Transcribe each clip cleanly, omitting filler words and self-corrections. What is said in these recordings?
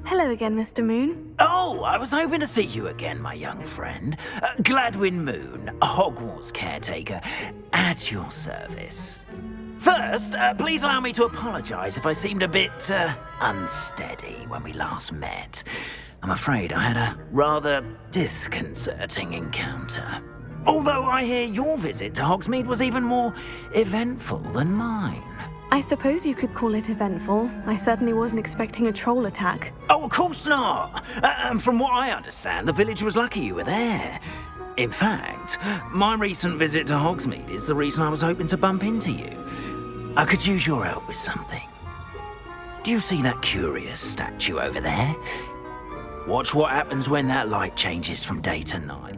Hello again, Mr. Moon. Oh, I was hoping to see you again, my young friend. Gladwin Moon, Hogwarts caretaker, at your service. First, please allow me to apologise if I seemed a bit, unsteady when we last met. I'm afraid I had a rather disconcerting encounter. Although I hear your visit to Hogsmeade was even more eventful than mine. I suppose you could call it eventful. I certainly wasn't expecting a troll attack. Oh, of course not. And from what I understand, the village was lucky you were there. In fact, my recent visit to Hogsmeade is the reason I was hoping to bump into you. I could use your help with something. Do you see that curious statue over there? Watch what happens when that light changes from day to night.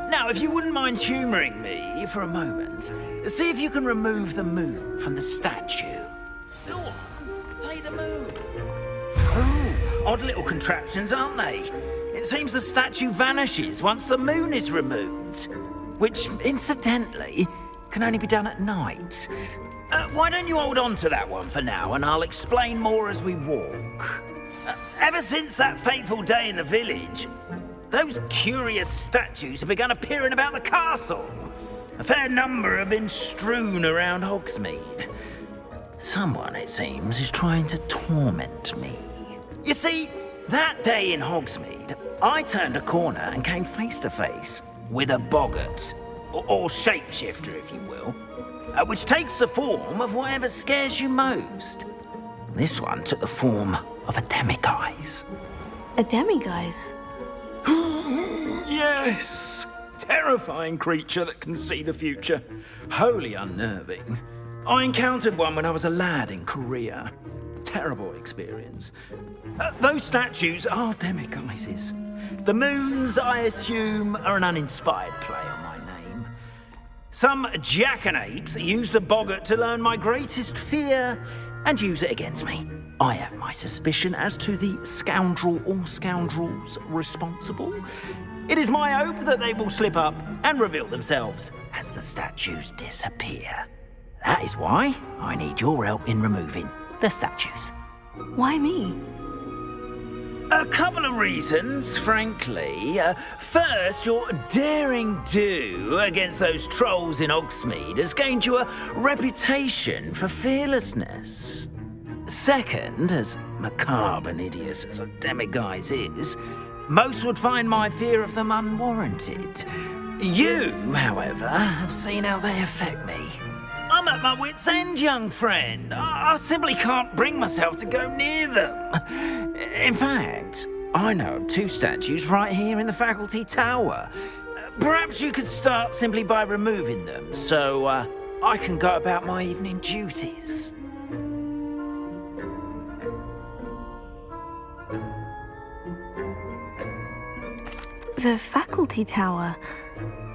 Now, if you wouldn't mind humouring me for a moment, see if you can remove the moon from the statue. Go on, take the moon. Oh, odd little contraptions, aren't they? It seems the statue vanishes once the moon is removed, which, incidentally, can only be done at night. Why don't you hold on to that one for now, and I'll explain more as we walk. Ever since that fateful day in the village, those curious statues have begun appearing about the castle. A fair number have been strewn around Hogsmeade. Someone, it seems, is trying to torment me. You see, that day in Hogsmeade, I turned a corner and came face to face with a boggart, or shapeshifter, if you will, which takes the form of whatever scares you most. This one took the form of a demiguise. A demiguise? Yes! Terrifying creature that can see the future. Wholly unnerving. I encountered one when I was a lad in Korea. Terrible experience. Those statues are demiguises. The moons, I assume, are an uninspired play on my name. Some jackanapes used a boggart to learn my greatest fear and use it against me. I have my suspicion as to the scoundrel or scoundrels responsible. It is my hope that they will slip up and reveal themselves as the statues disappear. That is why I need your help in removing the statues. Why me? A couple of reasons, frankly. First, your daring do against those trolls in Hogsmeade has gained you a reputation for fearlessness. Second, as macabre and hideous as a demiguise is, most would find my fear of them unwarranted. You, however, have seen how they affect me. I'm at my wit's end, young friend. I simply can't bring myself to go near them. In fact, I know of two statues right here in the faculty tower. Perhaps you could start simply by removing them, so I can go about my evening duties. The faculty tower?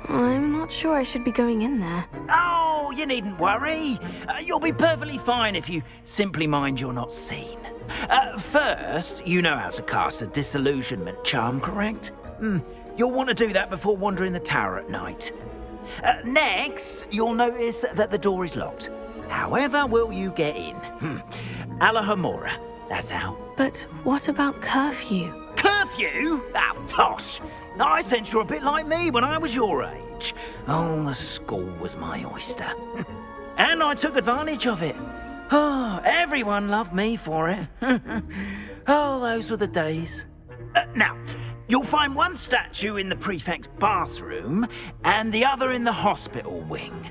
I'm not sure I should be going in there. Oh, you needn't worry. You'll be perfectly fine if you simply mind you're not seen. First, you know how to cast a disillusionment charm, correct? You'll want to do that before wandering the tower at night. Next, you'll notice that the door is locked. However will you get in? Alohomora, that's how. But what about curfew? Curfew? Oh, tosh. I sense you're a bit like me when I was your age. Oh, the school was my oyster. And I took advantage of it. Oh, everyone loved me for it. Oh, those were the days. Now, you'll find one statue in the prefect's bathroom and the other in the hospital wing.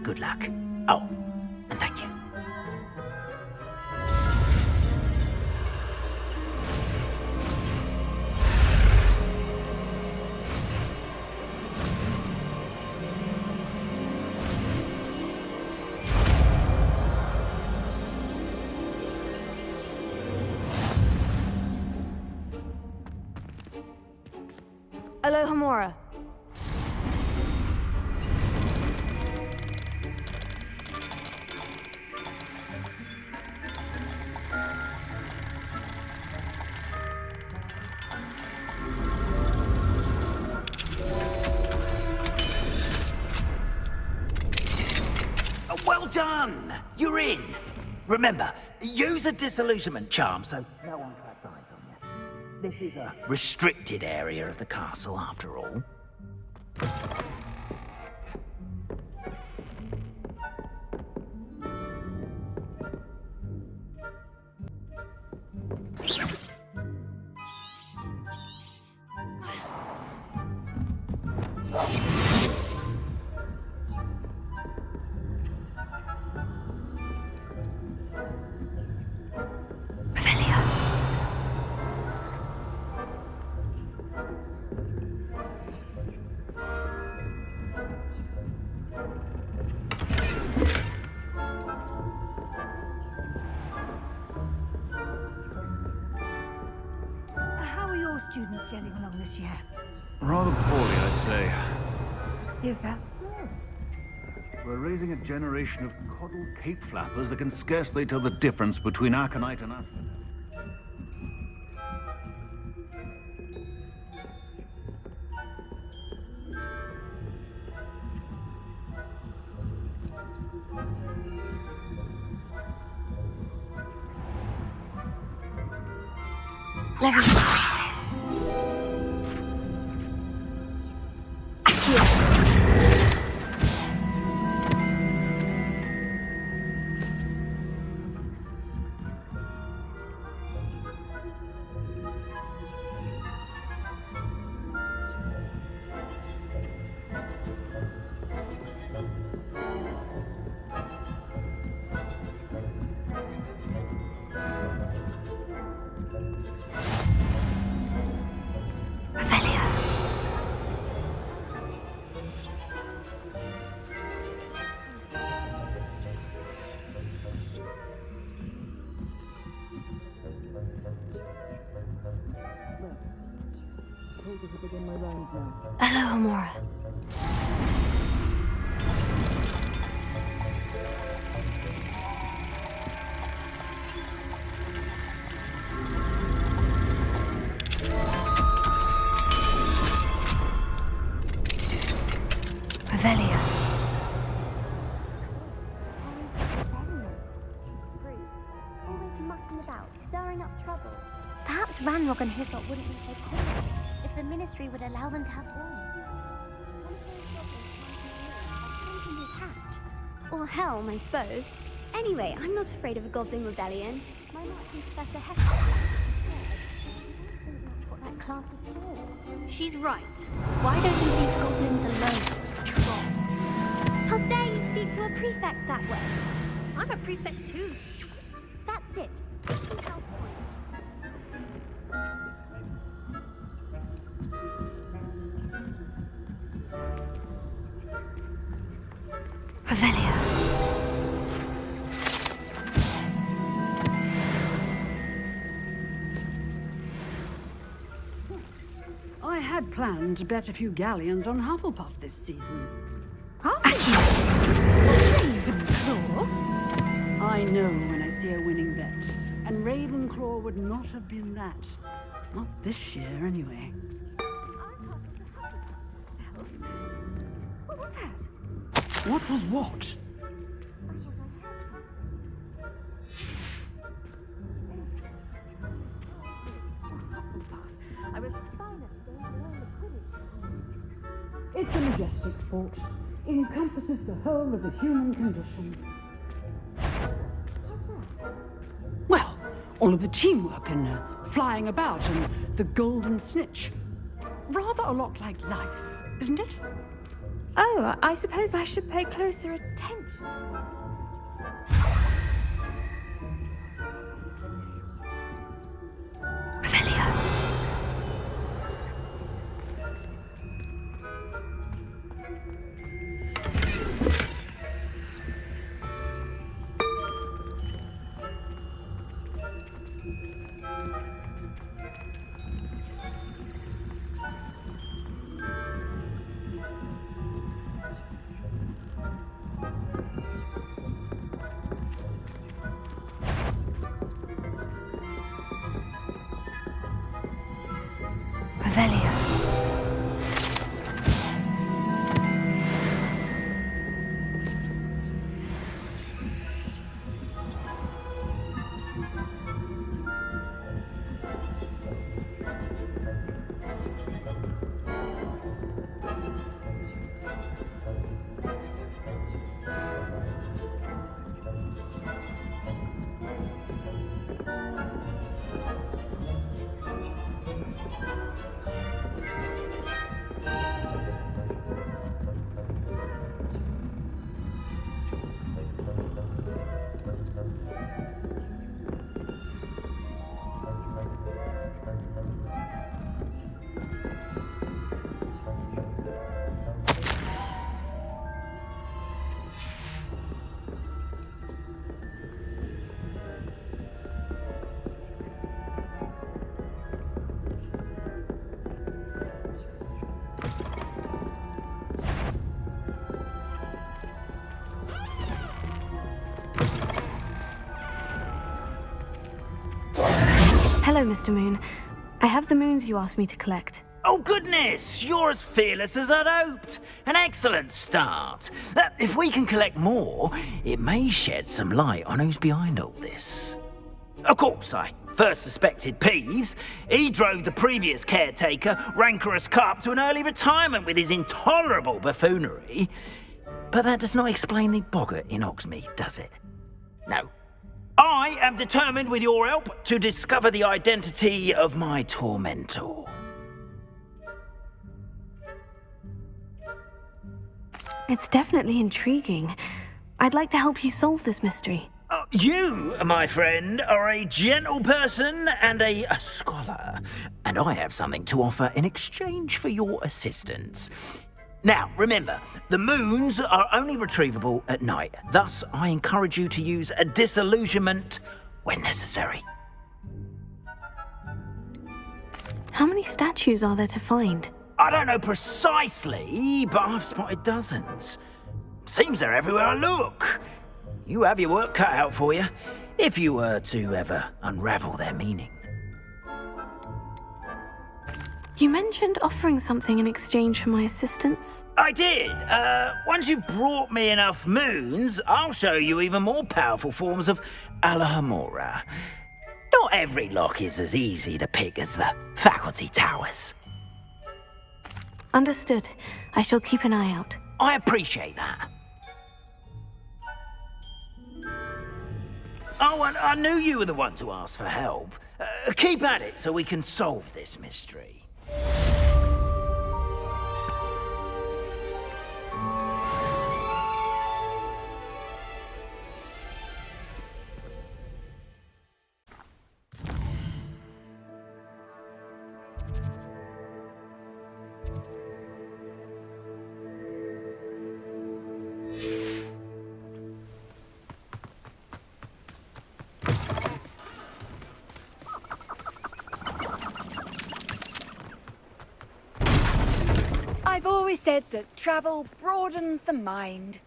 Good luck. Oh, and thank you. Alohomora. done! You're in! Remember, use a disillusionment charm so no one claps eyes on you. This is a restricted area of the castle, after all. How are your students getting along this year? Rather poorly, I'd say. Is that so? We're raising a generation of coddled cape flappers that can scarcely tell the difference between aconite and asphodel. Alohomora. Revelio. Always mucking about, stirring up trouble. Perhaps Ranrock and Hissop wouldn't be so cold if the Ministry would allow them to have one. Or helm, I suppose. Anyway, I'm not afraid of a goblin rebellion. My Martin Professor Hector. That's what that class is for. She's right. Why don't you leave goblins alone? Troll. How dare you speak to a prefect that way? I'm a prefect too. That's it. Help point. Revelio. I had planned to bet a few galleons on Hufflepuff this season. Ravenclaw? I know when I see a winning bet, and Ravenclaw would not have been that. Not this year, anyway. What was that? What was what? I was It's a majestic sport. Encompasses the whole of the human condition. Well, all of the teamwork and flying about and the golden snitch. Rather a lot like life, isn't it? Oh, I suppose I should pay closer attention. Revelio. Revelio. Hello, Mr. Moon. I have the moons you asked me to collect. Oh, goodness! You're as fearless as I'd hoped. An excellent start. If we can collect more, it may shed some light on who's behind all this. Of course, I first suspected Peeves. He drove the previous caretaker, Rancorous Carp, to an early retirement with his intolerable buffoonery. But that does not explain the boggart in Hogsmeade, does it? No. I am determined, with your help, to discover the identity of my tormentor. It's definitely intriguing. I'd like to help you solve this mystery. You, my friend, are a gentle person and a scholar, and I have something to offer in exchange for your assistance. Now, remember, the moons are only retrievable at night. Thus, I encourage you to use a disillusionment when necessary. How many statues are there to find? I don't know precisely, but I've spotted dozens. Seems they're everywhere I look. You have your work cut out for you, if you were to ever unravel their meaning. You mentioned offering something in exchange for my assistance. I did. Once you've brought me enough moons, I'll show you even more powerful forms of Alohomora. Not every lock is as easy to pick as the faculty towers. Understood. I shall keep an eye out. I appreciate that. Oh, and I knew you were the one to ask for help. Keep at it so we can solve this mystery. I've always said that travel broadens the mind.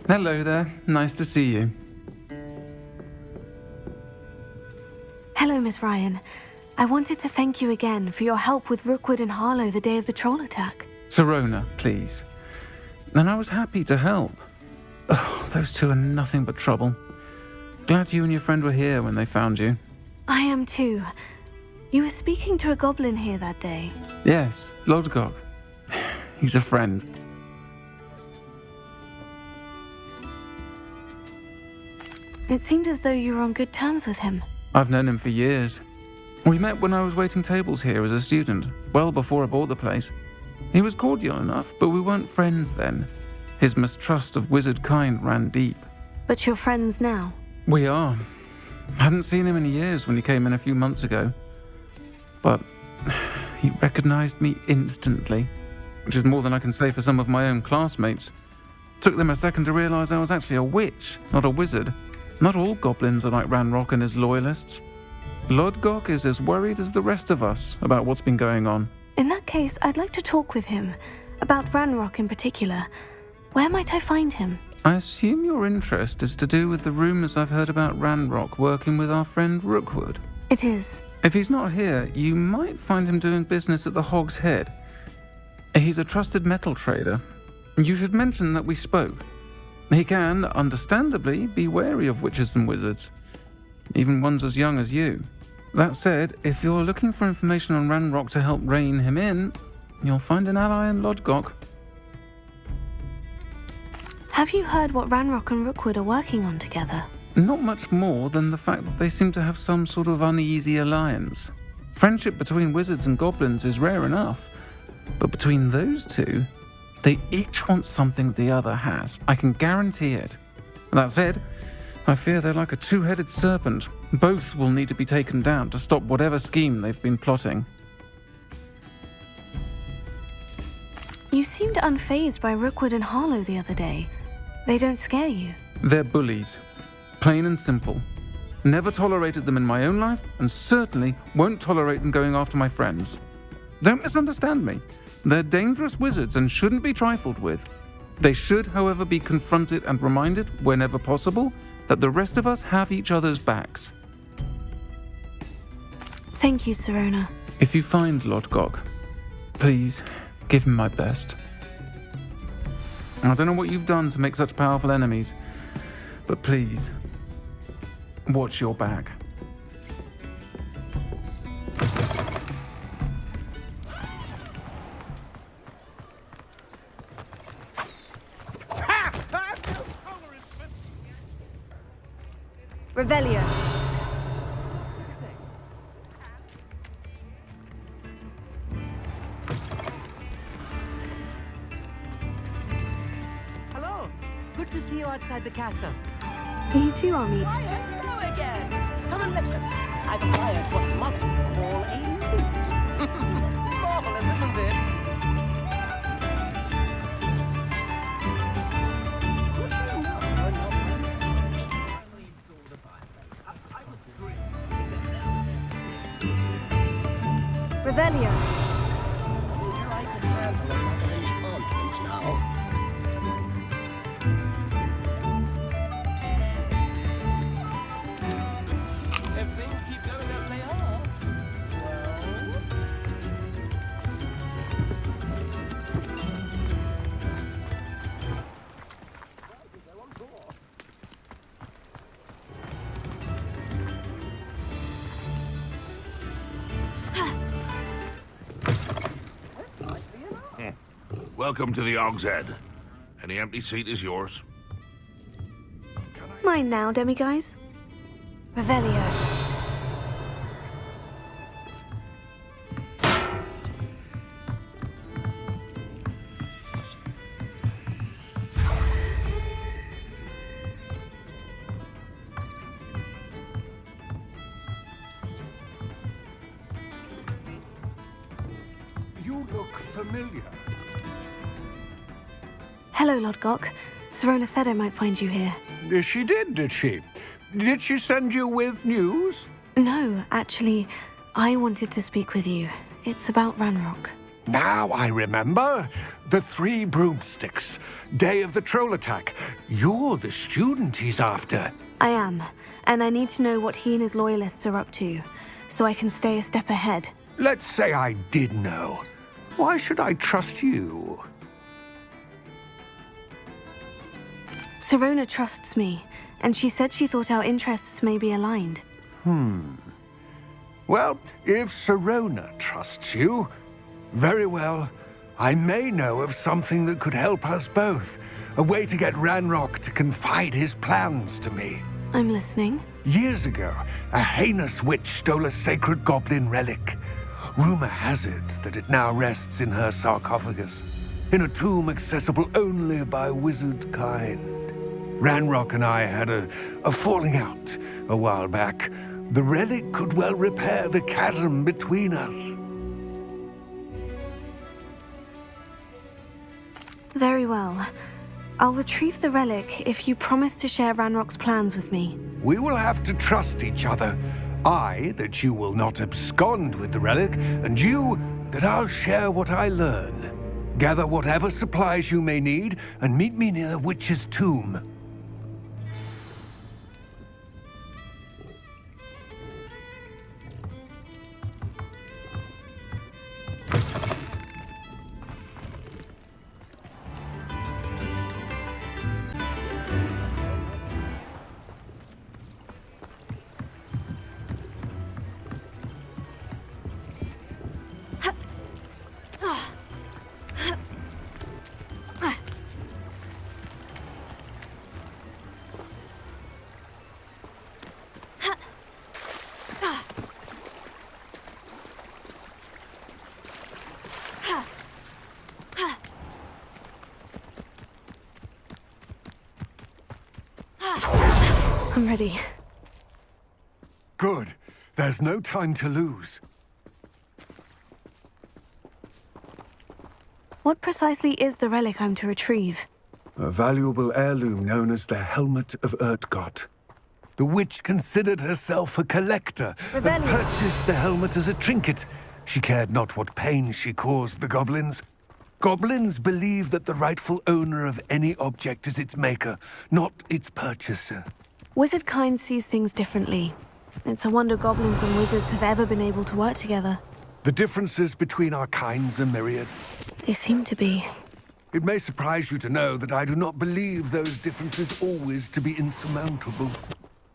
Hello there. Nice to see you. Hello, Miss Ryan. I wanted to thank you again for your help with Rookwood and Harlow the day of the troll attack. Serona, please. And I was happy to help. Oh, those two are nothing but trouble. Glad you and your friend were here when they found you. I am too. You were speaking to a goblin here that day. Yes, Lodgok. He's a friend. It seemed as though you were on good terms with him. I've known him for years. We met when I was waiting tables here as a student, well before I bought the place. He was cordial enough, but we weren't friends then. His mistrust of wizard kind ran deep. But you're friends now? We are. Hadn't seen him in years when he came in a few months ago. But he recognized me instantly, which is more than I can say for some of my own classmates. Took them a second to realize I was actually a witch, not a wizard. Not all goblins are like Ranrock and his loyalists. Lodgok is as worried as the rest of us about what's been going on. In that case, I'd like to talk with him. About Ranrock in particular. Where might I find him? I assume your interest is to do with the rumors I've heard about Ranrock working with our friend Rookwood. It is. If he's not here, you might find him doing business at the Hog's Head. He's a trusted metal trader. You should mention that we spoke. He can, understandably, be wary of witches and wizards, even ones as young as you. That said, if you're looking for information on Ranrock to help rein him in, you'll find an ally in Lodgok. Have you heard what Ranrock and Rookwood are working on together? Not much more than the fact that they seem to have some sort of uneasy alliance. Friendship between wizards and goblins is rare enough, but between those two, they each want something the other has. I can guarantee it. That said, I fear they're like a two-headed serpent. Both will need to be taken down to stop whatever scheme they've been plotting. You seemed unfazed by Rookwood and Harlow the other day. They don't scare you. They're bullies. Plain and simple. Never tolerated them in my own life, and certainly won't tolerate them going after my friends. Don't misunderstand me. They're dangerous wizards and shouldn't be trifled with. They should, however, be confronted and reminded, whenever possible, that the rest of us have each other's backs. Thank you, Sirona. If you find Lord Gog, please give him my best. I don't know what you've done to make such powerful enemies, but please, watch your back. Revelio. Hello. Good to see you outside the castle. You too, Amit. Hello again. Come and listen. I've acquired what monks call a lute. Marvelous, isn't it? Revelio. I can handle another enchantment now. If things keep going as they are, Welcome to the Og's Head. Any empty seat is yours. Mine now, demiguise. Revelio. You look familiar. Hello, Lord Gok. Sirona said I might find you here. She did, did she? Did she send you with news? No, actually, I wanted to speak with you. It's about Ranrock. Now I remember. The 3 broomsticks. Day of the troll attack. You're the student he's after. I am, and I need to know what he and his loyalists are up to, so I can stay a step ahead. Let's say I did know. Why should I trust you? Sirona trusts me, and she said she thought our interests may be aligned. Well, if Sirona trusts you, very well. I may know of something that could help us both. A way to get Ranrock to confide his plans to me. I'm listening. Years ago, a heinous witch stole a sacred goblin relic. Rumor has it that it now rests in her sarcophagus, in a tomb accessible only by wizard kind. Ranrock and I had a falling out a while back. The relic could well repair the chasm between us. Very well. I'll retrieve the relic if you promise to share Ranrock's plans with me. We will have to trust each other. I, that you will not abscond with the relic, and you, that I'll share what I learn. Gather whatever supplies you may need, and meet me near the witch's tomb. I'm ready. Good. There's no time to lose. What precisely is the relic I'm to retrieve? A valuable heirloom known as the Helmet of Urtgott. The witch considered herself a collector and purchased the helmet as a trinket. She cared not what pain she caused the goblins. Goblins believe that the rightful owner of any object is its maker, not its purchaser. Wizard kind sees things differently. It's a wonder goblins and wizards have ever been able to work together. The differences between our kinds are myriad. They seem to be. It may surprise you to know that I do not believe those differences always to be insurmountable.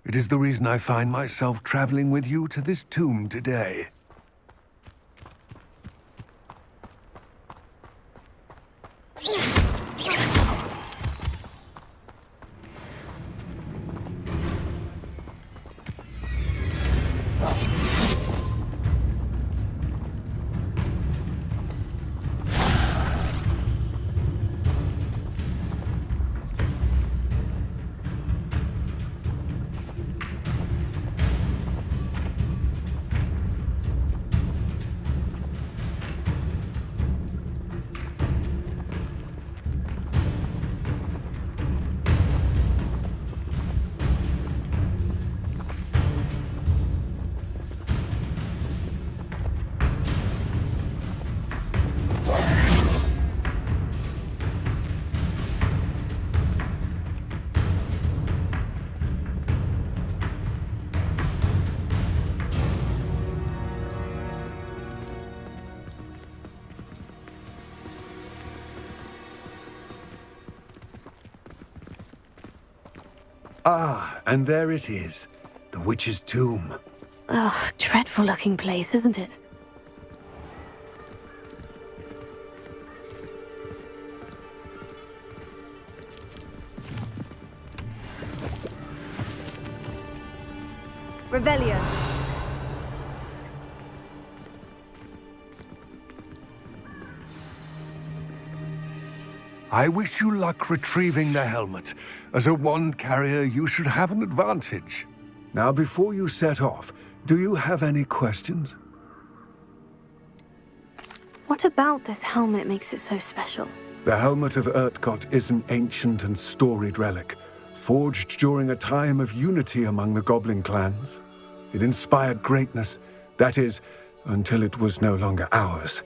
It is the reason I find myself traveling with you to this tomb today. Ah, and there it is. The witch's tomb. Oh, dreadful looking place, isn't it? Revelio. I wish you luck retrieving the helmet. As a wand carrier, you should have an advantage. Now, before you set off, do you have any questions? What about this helmet makes it so special? The helmet of Urtkot is an ancient and storied relic, forged during a time of unity among the goblin clans. It inspired greatness, that is, until it was no longer ours.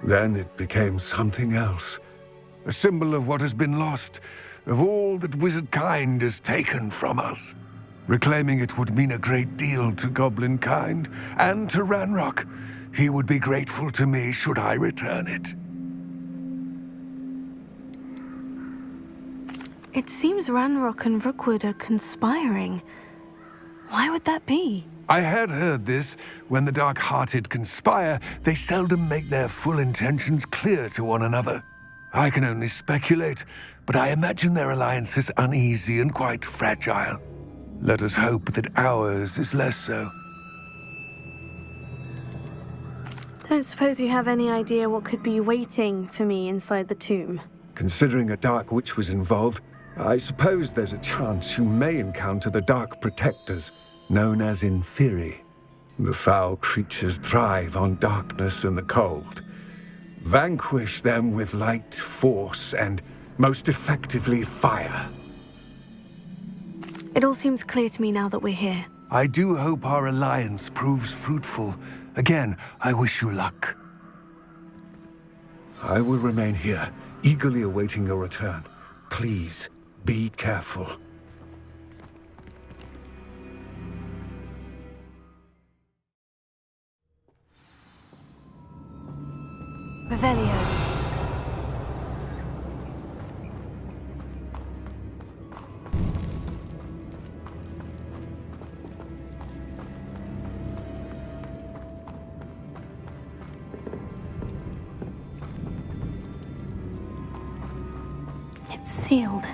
Then it became something else. A symbol of what has been lost, of all that wizard kind has taken from us. Reclaiming it would mean a great deal to goblin kind, and to Ranrock. He would be grateful to me should I return it. It seems Ranrock and Rookwood are conspiring. Why would that be? I had heard this. When the dark-hearted conspire, they seldom make their full intentions clear to one another. I can only speculate, but I imagine their alliance is uneasy and quite fragile. Let us hope that ours is less so. Don't suppose you have any idea what could be waiting for me inside the tomb? Considering a dark witch was involved, I suppose there's a chance you may encounter the Dark Protectors, known as Inferi. The foul creatures thrive on darkness and the cold. Vanquish them with light, force, and, most effectively, fire. It all seems clear to me now that we're here. I do hope our alliance proves fruitful. Again, I wish you luck. I will remain here, eagerly awaiting your return. Please, be careful. Revelio. It's sealed.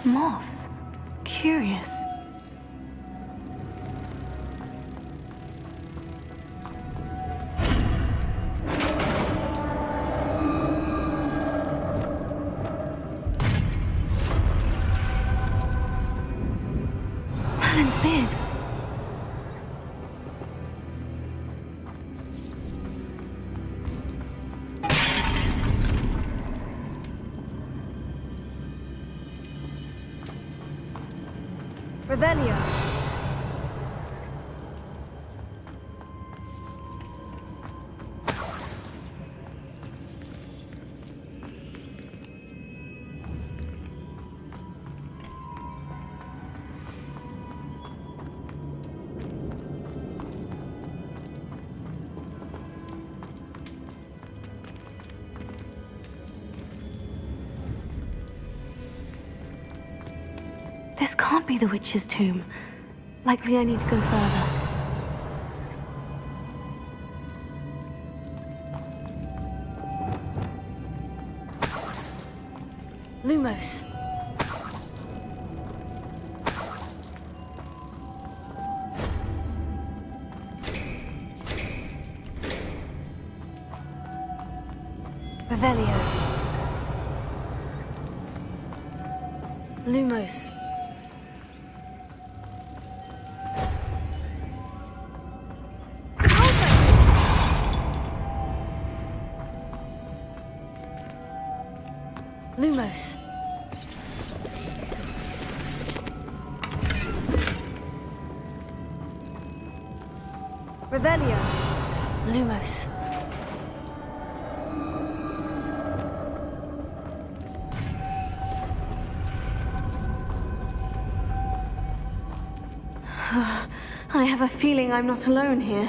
Moths. Curious. Merlin's beard. Revelio. This can't be the witch's tomb. Likely I need to go further. Lumos. Revelio. Lumos. Lumos. Revelio. Lumos. I have a feeling I'm not alone here.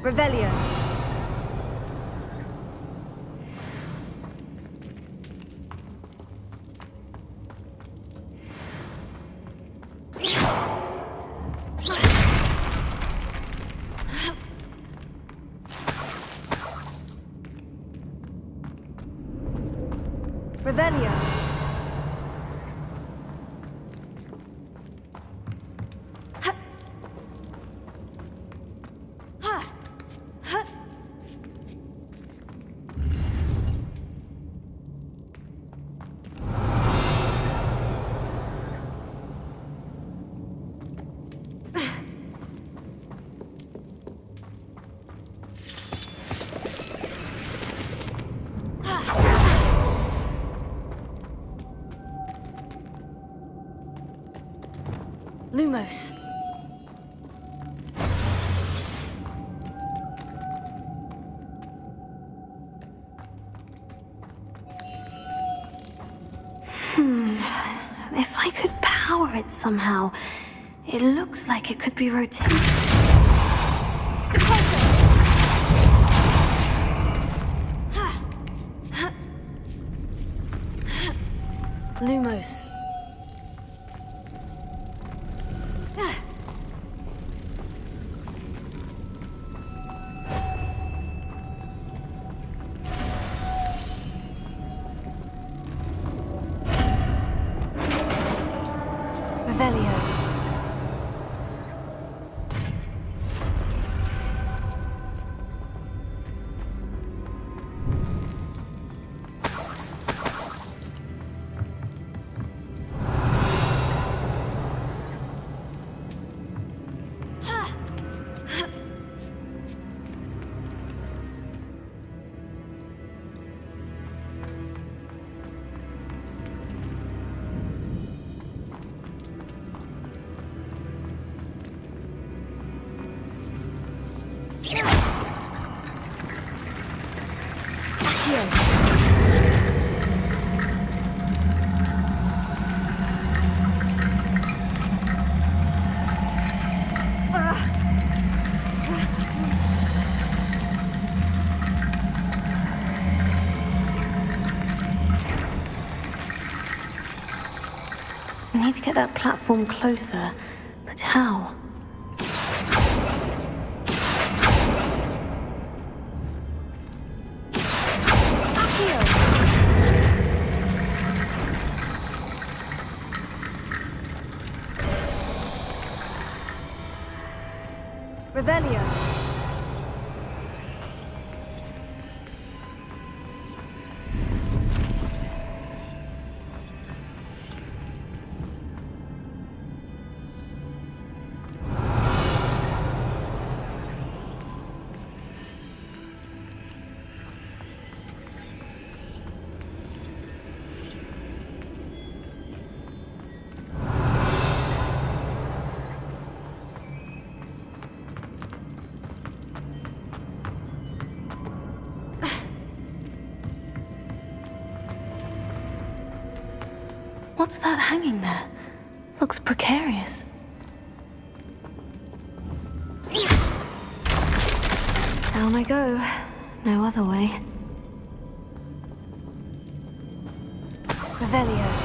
Revelio. Revelio. Lumos. If I could power it somehow, it looks like it could be rotated. Lumos. Revelio. trying to get that platform closer, but how? Revelio. What's that hanging there? Looks precarious. Down I go. No other way. Revelio.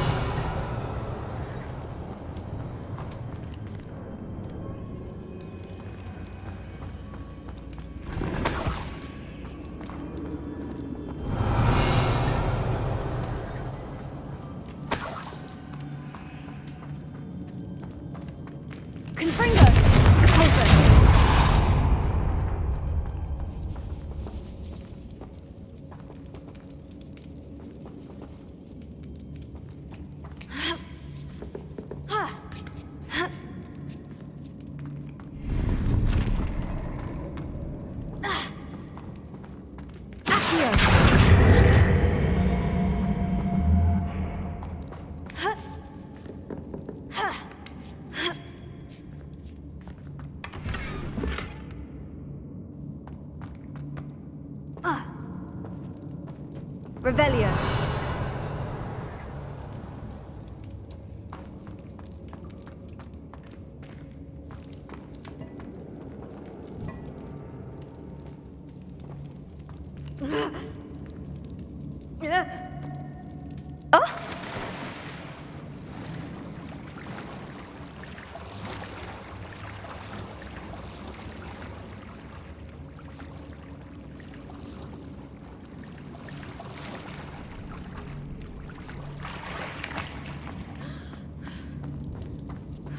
Revelio.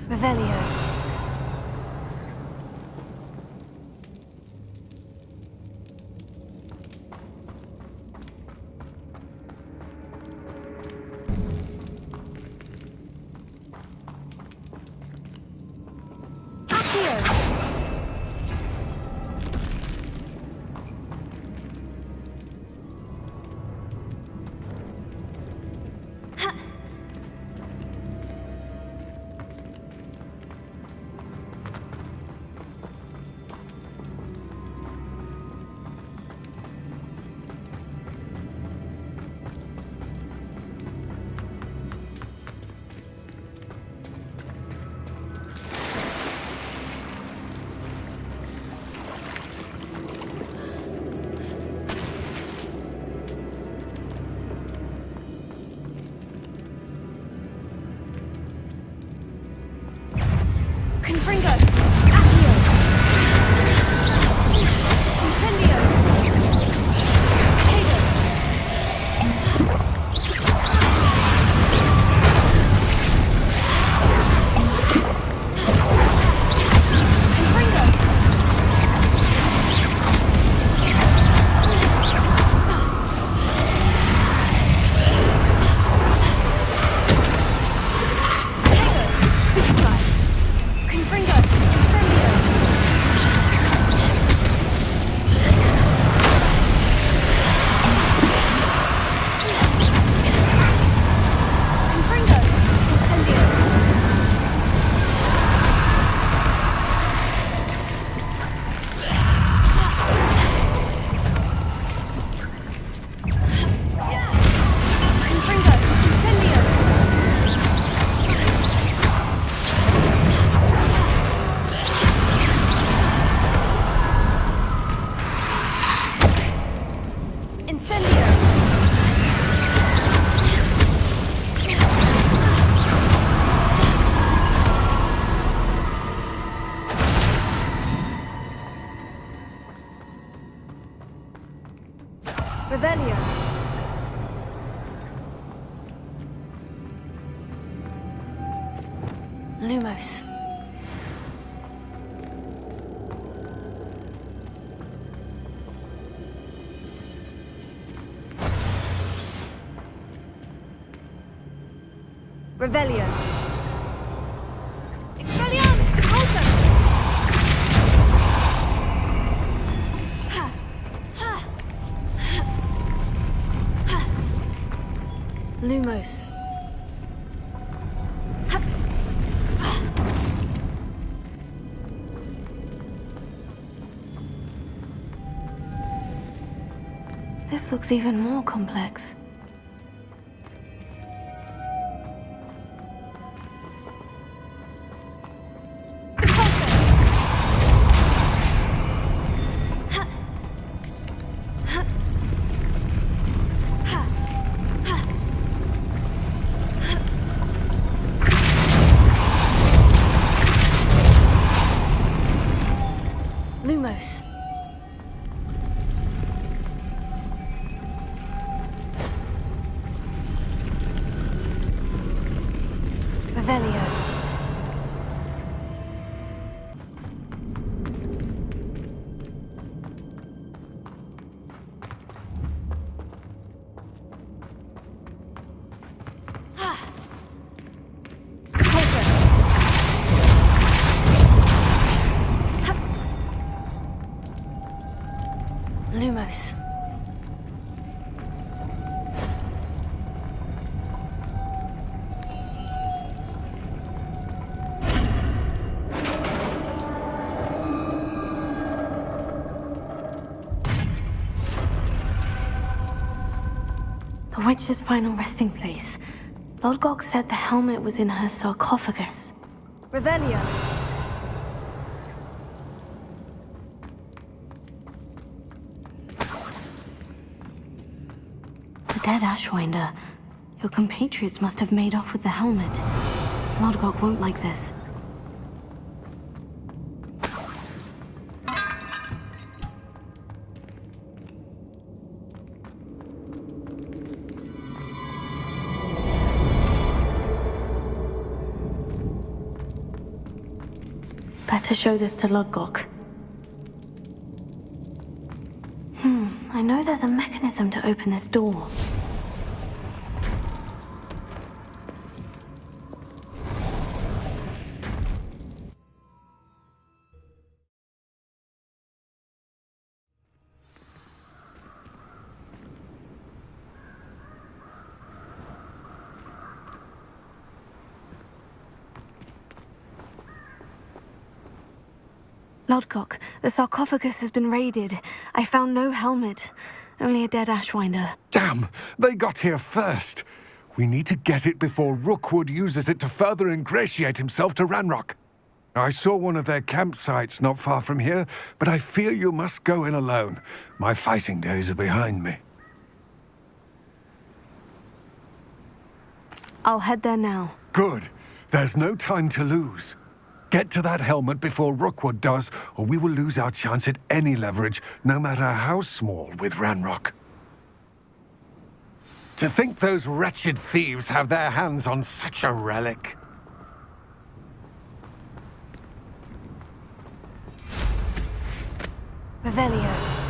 Revelio. Revelio. Lumos. Revelio. Expelliarmus! Expulso! Lumos. This looks even more complex. Lumos. Revelio. Lumos. The witch's final resting place. Lodgok said the helmet was in her sarcophagus. Revelio. The dead Ashwinder. Your compatriots must have made off with the helmet. Lodgok won't like this. Better show this to Lodgok. I know there's a mechanism to open this door. Lodgok, the sarcophagus has been raided. I found no helmet, only a dead Ashwinder. Damn! They got here first. We need to get it before Rookwood uses it to further ingratiate himself to Ranrock. I saw one of their campsites not far from here, but I fear you must go in alone. My fighting days are behind me. I'll head there now. Good. There's no time to lose. Get to that helmet before Rookwood does, or we will lose our chance at any leverage, no matter how small, with Ranrock. To think those wretched thieves have their hands on such a relic. Revelio.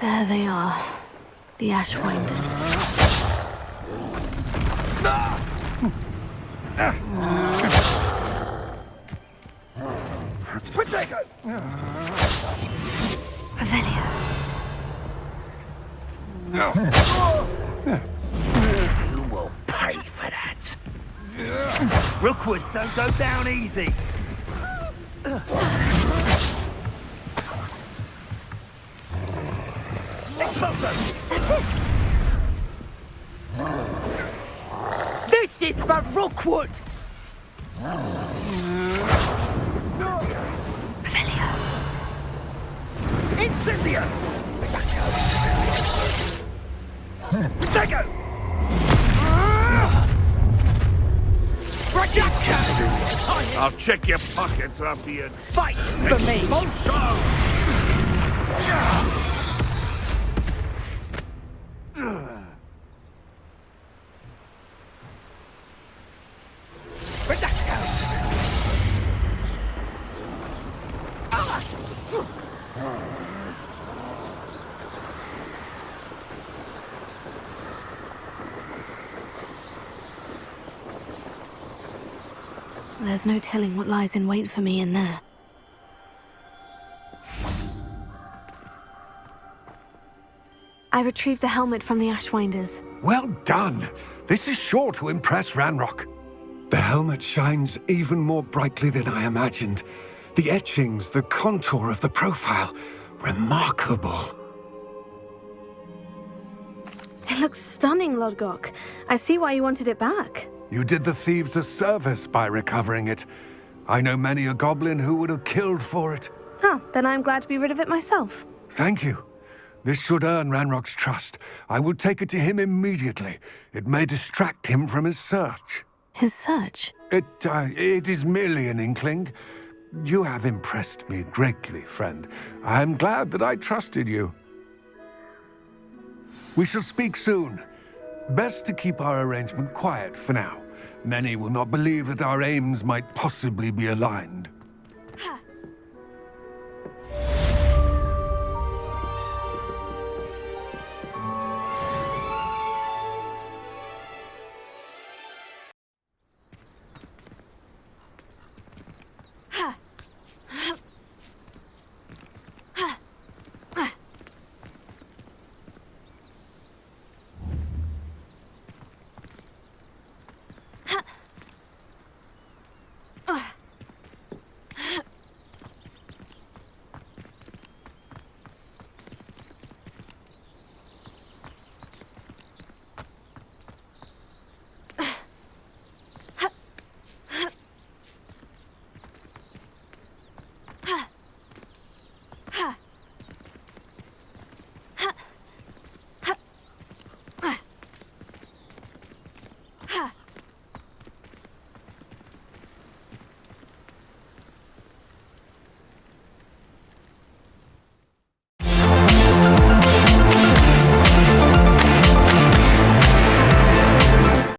There they are, the Ashwinders. Revelio. You will pay for that. Rookwood, don't go down easy. That's it! This is for Rookwood! Revelio. I'll check your pockets after you Fight for me! There's no telling what lies in wait for me in there. I retrieved the helmet from the Ashwinders. Well done. This is sure to impress Ranrock. The helmet shines even more brightly than I imagined. The etchings, the contour of the profile, remarkable. It looks stunning, Lodgok. I see why you wanted it back. You did the thieves a service by recovering it. I know many a goblin who would have killed for it. Huh, then I'm glad to be rid of it myself. Thank you. This should earn Ranrock's trust. I will take it to him immediately. It may distract him from his search. His search? It is merely an inkling. You have impressed me greatly, friend. I am glad that I trusted you. We shall speak soon. Best to keep our arrangement quiet for now. Many will not believe that our aims might possibly be aligned.